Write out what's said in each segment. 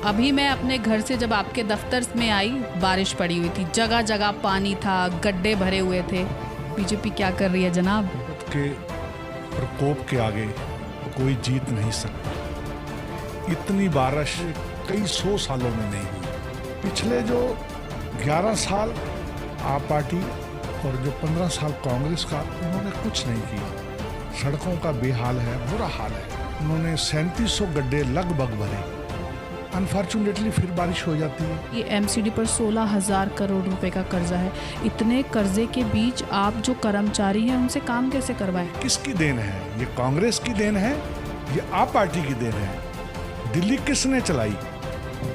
अभी मैं अपने घर से जब आपके दफ्तर में आई, बारिश पड़ी हुई थी, जगह जगह पानी था, गड्ढे भरे हुए थे। बीजेपी क्या कर रही है जनाब? के प्रकोप के आगे कोई जीत नहीं सकता। इतनी बारिश कई 100 सालों में नहीं हुई। पिछले जो 11 साल आप पार्टी और जो 15 साल कांग्रेस का, उन्होंने कुछ नहीं किया। सड़कों का बेहाल है, बुरा हाल है। उन्होंने 3700 गड्ढे लगभग भरे। अनफॉर्चुनेटली फिर बारिश हो जाती है। ये एमसीडी पर 16,000 करोड़ रुपए का कर्जा है। इतने कर्जे के बीच आप जो कर्मचारी हैं उनसे काम कैसे करवाएं? किसकी देन है? ये कांग्रेस की देन है, ये आप पार्टी की देन है। दिल्ली किसने चलाई?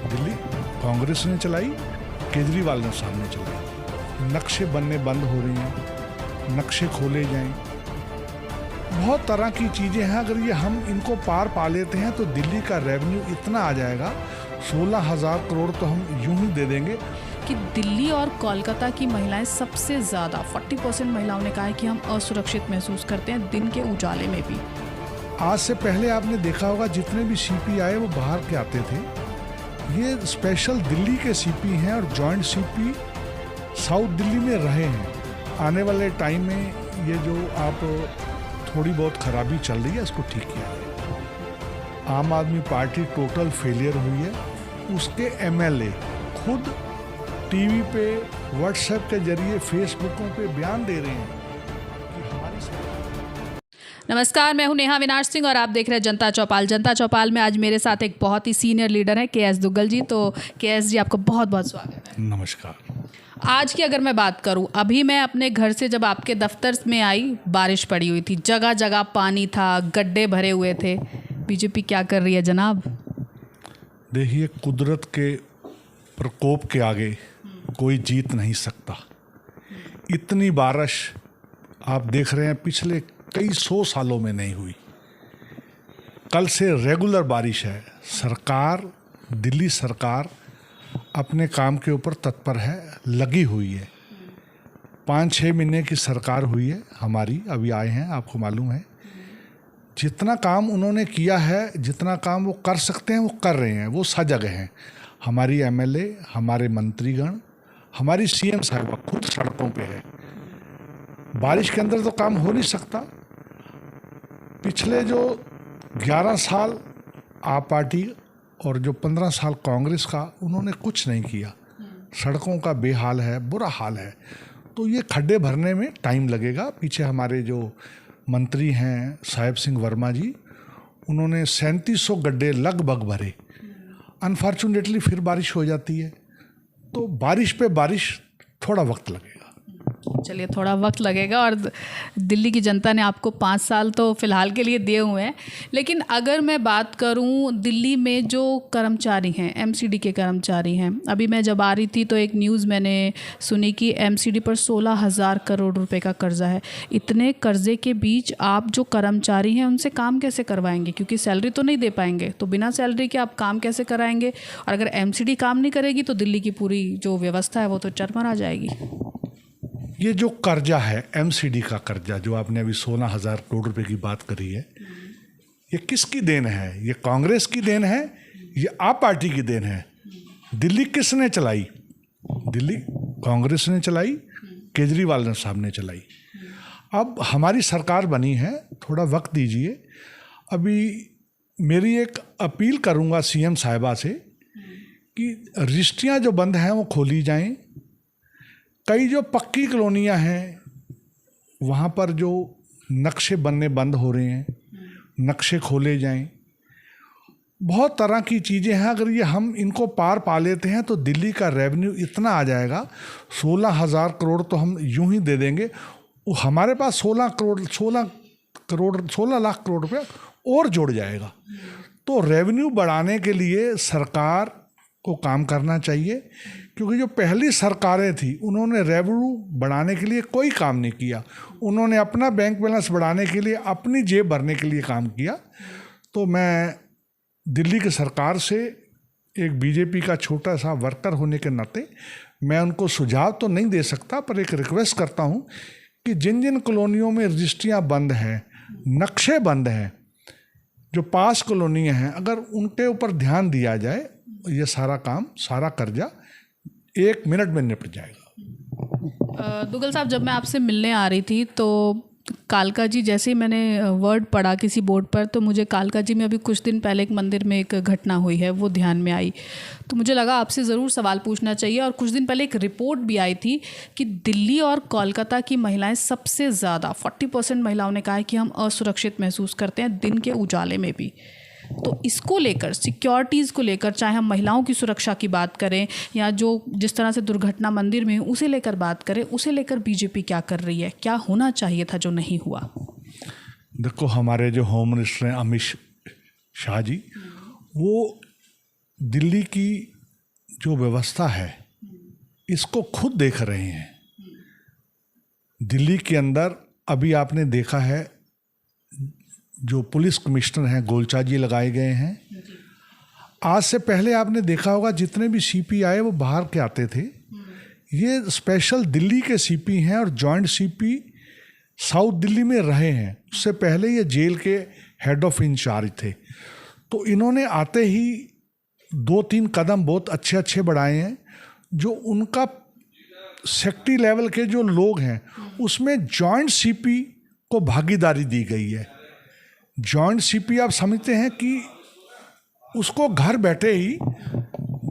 दिल्ली कांग्रेस ने चलाई, केजरीवाल ने सामने चलाई। नक्शे बनने बंद हो रहे हैं, नक्शे खोले जाएं, बहुत तरह की चीज़ें हैं। अगर ये हम इनको पार पा लेते हैं तो दिल्ली का रेवेन्यू इतना आ जाएगा, 16,000 करोड़ तो हम यूं ही दे देंगे। कि दिल्ली और कोलकाता की महिलाएं सबसे ज़्यादा 40% महिलाओं ने कहा है कि हम असुरक्षित महसूस करते हैं दिन के उजाले में भी। आज से पहले आपने देखा होगा जितने भी सीपी आए वो बाहर के आते थे। ये स्पेशल दिल्ली के सीपी हैं और जॉइंट सीपी साउथ दिल्ली में रहे हैं। आने वाले टाइम में ये जो आप थोड़ी बहुत खराबी चल रही है इसको ठीक किया जाए। आम आदमी पार्टी टोटल फेलियर हुई है। उसके एमएलए खुद टीवी पे, व्हाट्सएप के जरिए, फेसबुकों पे बयान दे रहे हैं कि हमारी। नमस्कार, मैं हूं नेहा विनाश सिंह और आप देख रहे हैं जनता चौपाल। जनता चौपाल में आज मेरे साथ एक बहुत ही सीनियर लीडर है के एस दुग्गल जी। तो के एस जी, आपको बहुत बहुत स्वागत है। नमस्कार। आज की अगर मैं बात करूं, अभी मैं अपने घर से जब आपके दफ्तर में आई, बारिश पड़ी हुई थी, जगह जगह पानी था, गड्ढे भरे हुए थे। बीजेपी क्या कर रही है जनाब? देखिए, कुदरत के प्रकोप के आगे कोई जीत नहीं सकता। इतनी बारिश आप देख रहे हैं पिछले कई 100 सालों में नहीं हुई। कल से रेगुलर बारिश है। सरकार, दिल्ली सरकार अपने काम के ऊपर तत्पर है, लगी हुई है। 5-6 महीने की सरकार हुई है हमारी, अभी आए हैं, आपको मालूम है। जितना काम उन्होंने किया है, जितना काम वो कर सकते हैं वो कर रहे हैं, वो सजग हैं। हमारी एमएलए, हमारे मंत्रीगण, हमारी सीएम साहिबा खुद सड़कों पे है। बारिश के अंदर तो काम हो नहीं सकता। पिछले जो 11 साल आप पार्टी और जो 15 साल कांग्रेस का, उन्होंने कुछ नहीं किया। सड़कों का बेहाल है, बुरा हाल है। तो ये खड्डे भरने में टाइम लगेगा। पीछे हमारे जो मंत्री हैं साहेब सिंह वर्मा जी, उन्होंने 3700 गड्ढे लगभग भरे। अनफॉर्चुनेटली फिर बारिश हो जाती है, तो बारिश पे बारिश थोड़ा वक्त लगेगा। चलिए, थोड़ा वक्त लगेगा और दिल्ली की जनता ने आपको 5 साल तो फिलहाल के लिए दिए हुए हैं। लेकिन अगर मैं बात करूं, दिल्ली में जो कर्मचारी हैं, एमसीडी के कर्मचारी हैं, अभी मैं जब आ रही थी तो एक न्यूज़ मैंने सुनी कि एमसीडी पर 16,000 करोड़ रुपए का कर्जा है। इतने कर्जे के बीच आप जो कर्मचारी हैं उनसे काम कैसे करवाएंगे? क्योंकि सैलरी तो नहीं दे पाएंगे, तो बिना सैलरी के आप काम कैसे कराएंगे? और अगर एमसीडी काम नहीं करेगी तो दिल्ली की पूरी जो व्यवस्था है वो तो चरमरा जाएगी। ये जो कर्जा है, एमसीडी का कर्जा, जो आपने अभी 16,000 करोड़ रुपए की बात करी है, ये किसकी देन है? ये कांग्रेस की देन है, ये आप पार्टी की देन है। दिल्ली किसने चलाई? दिल्ली कांग्रेस ने चलाई, केजरीवाल ने सामने चलाई। अब हमारी सरकार बनी है, थोड़ा वक्त दीजिए। अभी मेरी एक अपील करूंगा सीएम साहिबा से कि रजिस्ट्रियाँ जो बंद हैं वो खोली जाएं। कई जो पक्की कॉलोनियाँ हैं वहाँ पर जो नक्शे बनने बंद हो रहे हैं, नक्शे खोले जाएं। बहुत तरह की चीज़ें हैं। अगर ये हम इनको पार पा लेते हैं तो दिल्ली का रेवेन्यू इतना आ जाएगा, 16,000 करोड़ तो हम यूं ही दे देंगे। वो हमारे पास 16 लाख करोड़ रुपये और जुड़ जाएगा। तो रेवेन्यू बढ़ाने के लिए सरकार को काम करना चाहिए, क्योंकि जो पहली सरकारें थी उन्होंने रेवेन्यू बढ़ाने के लिए कोई काम नहीं किया। उन्होंने अपना बैंक बैलेंस बढ़ाने के लिए, अपनी जेब भरने के लिए काम किया। तो मैं दिल्ली की सरकार से एक बीजेपी का छोटा सा वर्कर होने के नाते मैं उनको सुझाव तो नहीं दे सकता, पर एक रिक्वेस्ट करता हूँ कि जिन जिन कॉलोनियों में रजिस्ट्रियाँ बंद हैं, नक्शे बंद हैं, जो पास कॉलोनियाँ हैं, अगर उनके ऊपर ध्यान दिया जाए ये सारा काम, सारा कर्जा 1 मिनट में निपट जाएगा। दुग्गल साहब, जब मैं आपसे मिलने आ रही थी तो कालका जी, जैसे ही मैंने वर्ड पढ़ा किसी बोर्ड पर, तो मुझे कालका जी में अभी कुछ दिन पहले एक मंदिर में एक घटना हुई है वो ध्यान में आई। तो मुझे लगा आपसे ज़रूर सवाल पूछना चाहिए। और कुछ दिन पहले एक रिपोर्ट भी आई थी कि दिल्ली और कोलकाता की महिलाएं सबसे ज़्यादा 40% महिलाओं ने कहा है कि हम असुरक्षित महसूस करते हैं दिन के उजाले में भी। तो इसको लेकर, सिक्योरिटीज़ को लेकर, चाहे हम महिलाओं की सुरक्षा की बात करें या जो जिस तरह से दुर्घटना मंदिर में उसे लेकर बात करें, उसे लेकर बीजेपी क्या कर रही है, क्या होना चाहिए था जो नहीं हुआ? देखो, हमारे जो होम मिनिस्टर हैं अमित शाह जी, वो दिल्ली की जो व्यवस्था है इसको खुद देख रहे हैं। दिल्ली के अंदर अभी आपने देखा है जो पुलिस कमिश्नर हैं गोलचा जी लगाए गए हैं। आज से पहले आपने देखा होगा जितने भी सीपी आए वो बाहर के आते थे। ये स्पेशल दिल्ली के सीपी हैं और जॉइंट सीपी साउथ दिल्ली में रहे हैं। उससे पहले ये जेल के हेड ऑफ इंचार्ज थे। तो इन्होंने आते ही 2-3 कदम बहुत अच्छे अच्छे बढ़ाए हैं। जो उनका सेक्रेटरी लेवल के जो लोग हैं उसमें जॉइंट सीपी को भागीदारी दी गई है। जॉइंट सीपी आप समझते हैं कि उसको घर बैठे ही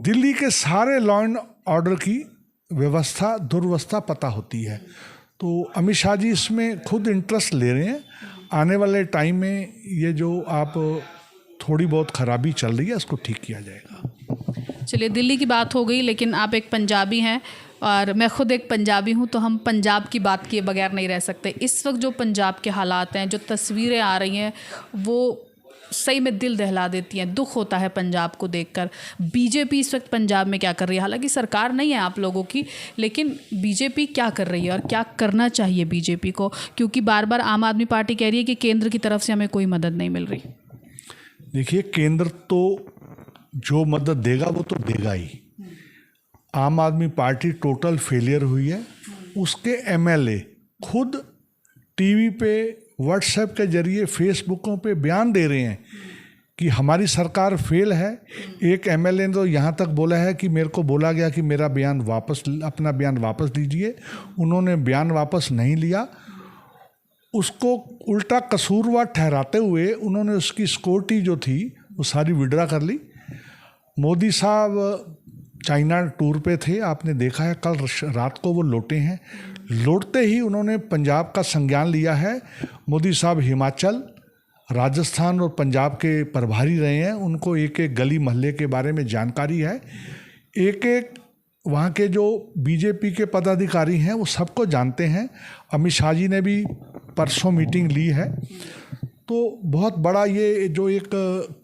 दिल्ली के सारे लॉ एंड ऑर्डर की व्यवस्था दुर्व्यवस्था पता होती है। तो अमित शाह जी इसमें खुद इंटरेस्ट ले रहे हैं। आने वाले टाइम में ये जो आप थोड़ी बहुत खराबी चल रही है इसको ठीक किया जाएगा। चलिए, दिल्ली की बात हो गई, लेकिन आप एक पंजाबी हैं और मैं खुद एक पंजाबी हूं, तो हम पंजाब की बात किए बगैर नहीं रह सकते। इस वक्त जो पंजाब के हालात हैं, जो तस्वीरें आ रही हैं, वो सही में दिल दहला देती हैं। दुख होता है पंजाब को देखकर। बीजेपी इस वक्त पंजाब में क्या कर रही है? हालांकि सरकार नहीं है आप लोगों की, लेकिन बीजेपी क्या कर रही है और क्या करना चाहिए बीजेपी को? क्योंकि बार बार आम आदमी पार्टी कह रही है कि केंद्र की तरफ से हमें कोई मदद नहीं मिल रही। देखिए, केंद्र तो जो मदद देगा वो तो देगा ही। आम आदमी पार्टी टोटल फेलियर हुई है। उसके एमएलए खुद टीवी पे, व्हाट्सएप के जरिए, फेसबुकों पे बयान दे रहे हैं कि हमारी सरकार फेल है। एक एमएलए ने तो यहाँ तक बोला है कि मेरे को बोला गया कि मेरा बयान अपना बयान वापस लीजिए। उन्होंने बयान वापस नहीं लिया। उसको उल्टा कसूरवार ठहराते हुए उन्होंने उसकी सिक्योरिटी जो थी वो सारी विड्रा कर ली। मोदी साहब चाइना टूर पे थे, आपने देखा है, कल रात को वो लौटे हैं। लौटते ही उन्होंने पंजाब का संज्ञान लिया है। मोदी साहब हिमाचल, राजस्थान और पंजाब के प्रभारी रहे हैं। उनको एक एक गली मोहल्ले के बारे में जानकारी है। एक एक वहाँ के जो बीजेपी के पदाधिकारी हैं वो सबको जानते हैं। अमित शाह जी ने भी परसों मीटिंग ली है। तो बहुत बड़ा ये जो एक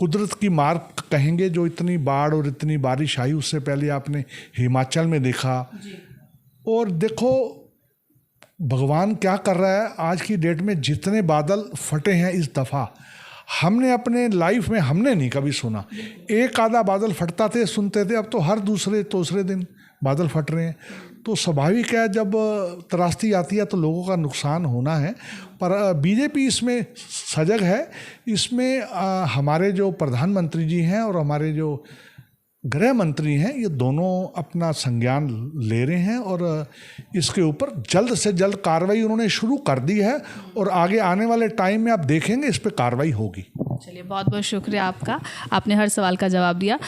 कुदरत की मार कहेंगे, जो इतनी बाढ़ और इतनी बारिश आई, उससे पहले आपने हिमाचल में देखा। और देखो भगवान क्या कर रहा है। आज की डेट में जितने बादल फटे हैं इस दफ़ा, हमने अपने लाइफ में हमने नहीं कभी सुना। एक आधा बादल फटता थे, सुनते थे, अब तो हर दूसरे तीसरे दिन बादल फट रहे हैं। तो स्वाभाविक है जब त्रासदी आती है तो लोगों का नुकसान होना है। पर बीजेपी इसमें सजग है। इसमें हमारे जो प्रधानमंत्री जी हैं और हमारे जो गृह मंत्री हैं, ये दोनों अपना संज्ञान ले रहे हैं और इसके ऊपर जल्द से जल्द कार्रवाई उन्होंने शुरू कर दी है। और आगे आने वाले टाइम में आप देखेंगे इस पर कार्रवाई होगी। चलिए, बहुत बहुत शुक्रिया आपका, आपने हर सवाल का जवाब दिया।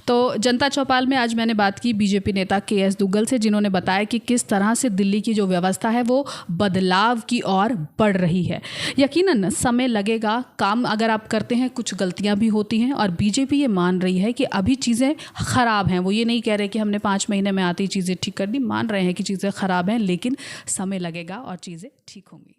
तो जनता चौपाल में आज मैंने बात की बीजेपी नेता KS दुग्गल से, जिन्होंने बताया कि किस तरह से दिल्ली की जो व्यवस्था है वो बदलाव की ओर बढ़ रही है। यकीनन समय लगेगा, काम अगर आप करते हैं कुछ गलतियां भी होती हैं, और बीजेपी ये मान रही है कि अभी चीज़ें ख़राब हैं। वो ये नहीं कह रहे कि हमने 5 महीने में आती चीज़ें ठीक कर दी, मान रहे हैं कि चीज़ें ख़राब हैं, लेकिन समय लगेगा और चीज़ें ठीक होंगी।